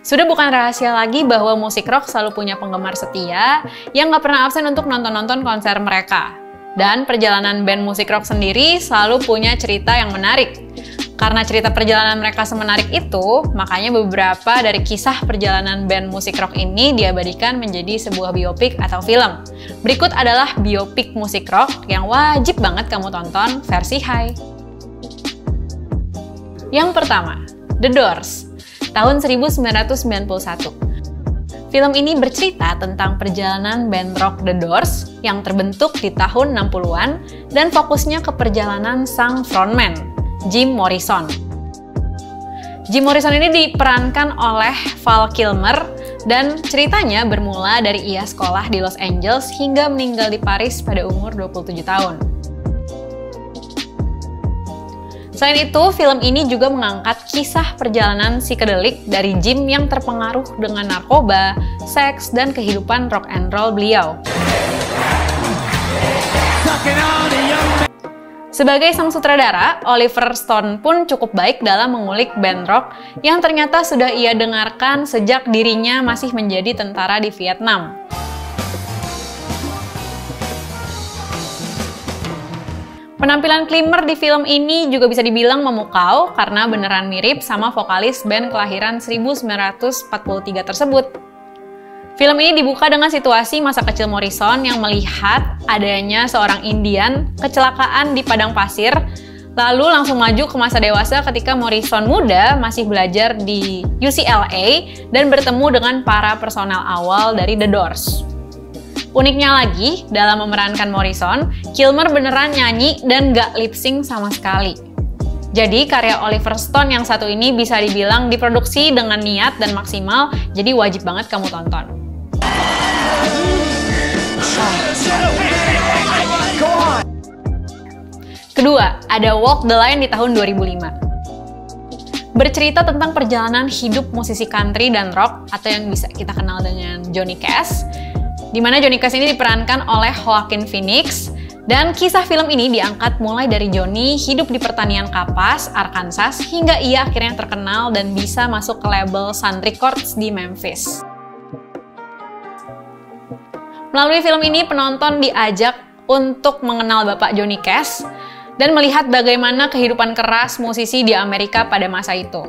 Sudah bukan rahasia lagi bahwa musik rock selalu punya penggemar setia yang nggak pernah absen untuk nonton-nonton konser mereka. Dan perjalanan band musik rock sendiri selalu punya cerita yang menarik. Karena cerita perjalanan mereka semenarik itu, makanya beberapa dari kisah perjalanan band musik rock ini diabadikan menjadi sebuah biopik atau film. Berikut adalah biopik musik rock yang wajib banget kamu tonton versi Hai. Yang pertama, The Doors, tahun 1991. Film ini bercerita tentang perjalanan band rock The Doors yang terbentuk di tahun 60-an dan fokusnya ke perjalanan sang frontman, Jim Morrison. Jim Morrison ini diperankan oleh Val Kilmer dan ceritanya bermula dari ia sekolah di Los Angeles hingga meninggal di Paris pada umur 27 tahun. Selain itu, film ini juga mengangkat kisah perjalanan psikedelik dari Jim yang terpengaruh dengan narkoba, seks, dan kehidupan rock and roll beliau. Sebagai sang sutradara, Oliver Stone pun cukup baik dalam mengulik band rock yang ternyata sudah ia dengarkan sejak dirinya masih menjadi tentara di Vietnam. Penampilan Kilmer di film ini juga bisa dibilang memukau karena beneran mirip sama vokalis band kelahiran 1943 tersebut. Film ini dibuka dengan situasi masa kecil Morrison yang melihat adanya seorang Indian kecelakaan di padang pasir, lalu langsung maju ke masa dewasa ketika Morrison muda masih belajar di UCLA dan bertemu dengan para personel awal dari The Doors. Uniknya lagi, dalam memerankan Morrison, Kilmer beneran nyanyi dan gak lip-sync sama sekali. Jadi karya Oliver Stone yang satu ini bisa dibilang diproduksi dengan niat dan maksimal, jadi wajib banget kamu tonton. Kedua, ada Walk the Line di tahun 2005. Bercerita tentang perjalanan hidup musisi country dan rock atau yang bisa kita kenal dengan Johnny Cash, di mana Johnny Cash ini diperankan oleh Joaquin Phoenix, dan kisah film ini diangkat mulai dari Johnny hidup di pertanian kapas, Arkansas, hingga ia akhirnya terkenal dan bisa masuk ke label Sun Records di Memphis. Melalui film ini, penonton diajak untuk mengenal Bapak Johnny Cash dan melihat bagaimana kehidupan keras musisi di Amerika pada masa itu.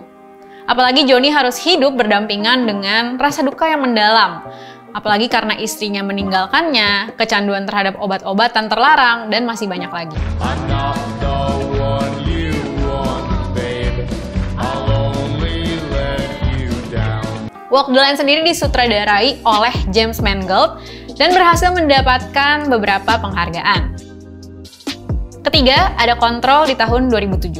Apalagi Johnny harus hidup berdampingan dengan rasa duka yang mendalam, apalagi karena istrinya meninggalkannya, kecanduan terhadap obat-obatan terlarang, dan masih banyak lagi. Walk the Line sendiri disutradarai oleh James Mangold dan berhasil mendapatkan beberapa penghargaan. Ketiga, ada Control di tahun 2007.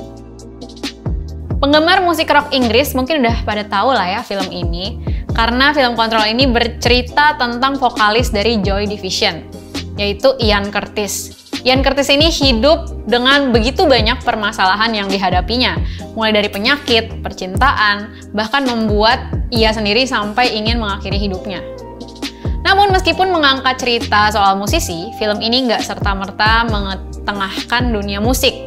Penggemar musik rock Inggris mungkin udah pada tahu lah ya film ini, karena film Control ini bercerita tentang vokalis dari Joy Division, yaitu Ian Curtis. Ian Curtis ini hidup dengan begitu banyak permasalahan yang dihadapinya, mulai dari penyakit, percintaan, bahkan membuat ia sendiri sampai ingin mengakhiri hidupnya. Namun meskipun mengangkat cerita soal musisi, film ini nggak serta-merta mengetengahkan dunia musik,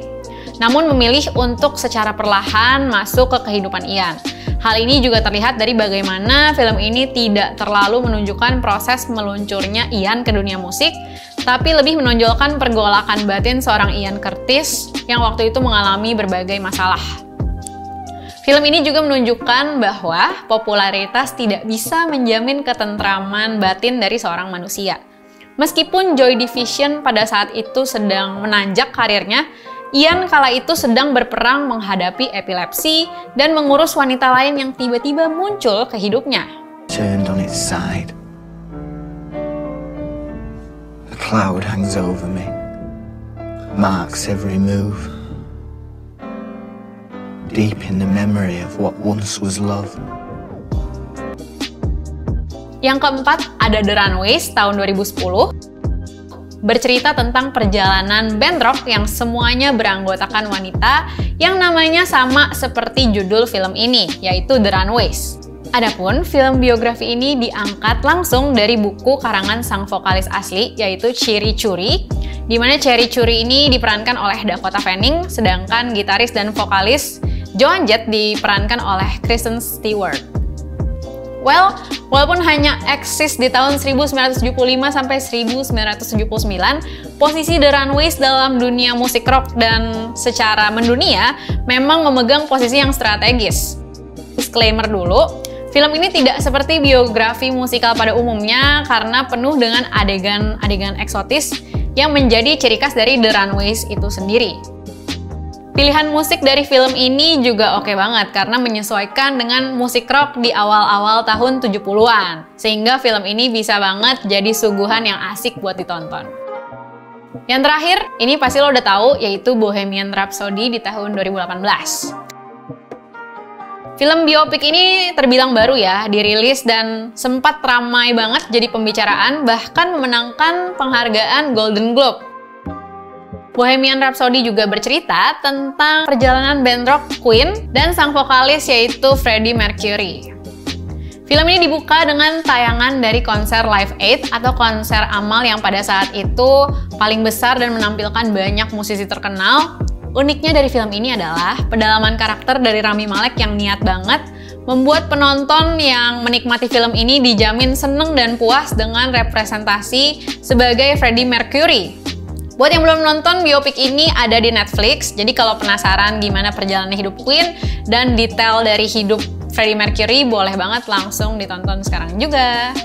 namun memilih untuk secara perlahan masuk ke kehidupan Ian. Hal ini juga terlihat dari bagaimana film ini tidak terlalu menunjukkan proses meluncurnya Ian ke dunia musik, tapi lebih menonjolkan pergolakan batin seorang Ian Curtis yang waktu itu mengalami berbagai masalah. Film ini juga menunjukkan bahwa popularitas tidak bisa menjamin ketentraman batin dari seorang manusia. Meskipun Joy Division pada saat itu sedang menanjak karirnya, Ian kala itu sedang berperang menghadapi epilepsi dan mengurus wanita lain yang tiba-tiba muncul ke hidupnya. Turned on its side. A cloud hangs over me, marks every move. Deep in the memory of what once was love. Yang keempat, ada The Runaways tahun 2010. Bercerita tentang perjalanan band rock yang semuanya beranggotakan wanita yang namanya sama seperti judul film ini, yaitu The Runaways. Adapun film biografi ini diangkat langsung dari buku karangan sang vokalis asli, yaitu Cherie Currie, di mana Cherie Currie ini diperankan oleh Dakota Fanning, sedangkan gitaris dan vokalis Joan Jett diperankan oleh Kristen Stewart. Well, walaupun hanya eksis di tahun 1975 sampai 1979, posisi The Runaways dalam dunia musik rock dan secara mendunia memang memegang posisi yang strategis. Disclaimer dulu, film ini tidak seperti biografi musikal pada umumnya karena penuh dengan adegan-adegan eksotis yang menjadi ciri khas dari The Runaways itu sendiri. Pilihan musik dari film ini juga oke banget karena menyesuaikan dengan musik rock di awal-awal tahun 70-an. Sehingga film ini bisa banget jadi suguhan yang asik buat ditonton. Yang terakhir, ini pasti lo udah tahu, yaitu Bohemian Rhapsody di tahun 2018. Film biopik ini terbilang baru ya, dirilis dan sempat ramai banget jadi pembicaraan, bahkan memenangkan penghargaan Golden Globe. Bohemian Rhapsody juga bercerita tentang perjalanan band rock Queen dan sang vokalis yaitu Freddie Mercury. Film ini dibuka dengan tayangan dari konser Live Aid atau konser amal yang pada saat itu paling besar dan menampilkan banyak musisi terkenal. Uniknya dari film ini adalah pedalaman karakter dari Rami Malek yang niat banget membuat penonton yang menikmati film ini dijamin seneng dan puas dengan representasi sebagai Freddie Mercury. Buat yang belum nonton biopik ini ada di Netflix, jadi kalau penasaran gimana perjalanan hidup Queen dan detail dari hidup Freddie Mercury, boleh banget langsung ditonton sekarang juga.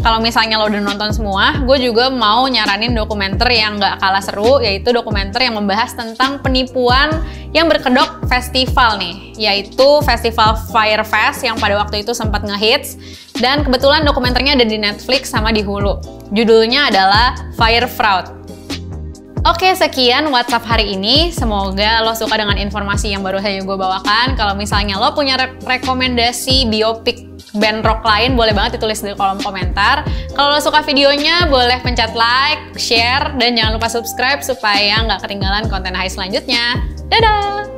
Kalau misalnya lo udah nonton semua, gue juga mau nyaranin dokumenter yang gak kalah seru, yaitu dokumenter yang membahas tentang penipuan yang berkedok festival nih, yaitu Festival Fyre Fest yang pada waktu itu sempat ngehits, dan kebetulan dokumenternya ada di Netflix sama di Hulu. Judulnya adalah Fyre Fraud. Oke, sekian WhatsApp hari ini. Semoga lo suka dengan informasi yang baru saja gue bawakan. Kalau misalnya lo punya rekomendasi biopik band rock lain, boleh banget ditulis di kolom komentar. Kalau lo suka videonya, boleh pencet like, share, dan jangan lupa subscribe supaya nggak ketinggalan konten Hai selanjutnya. Dadah!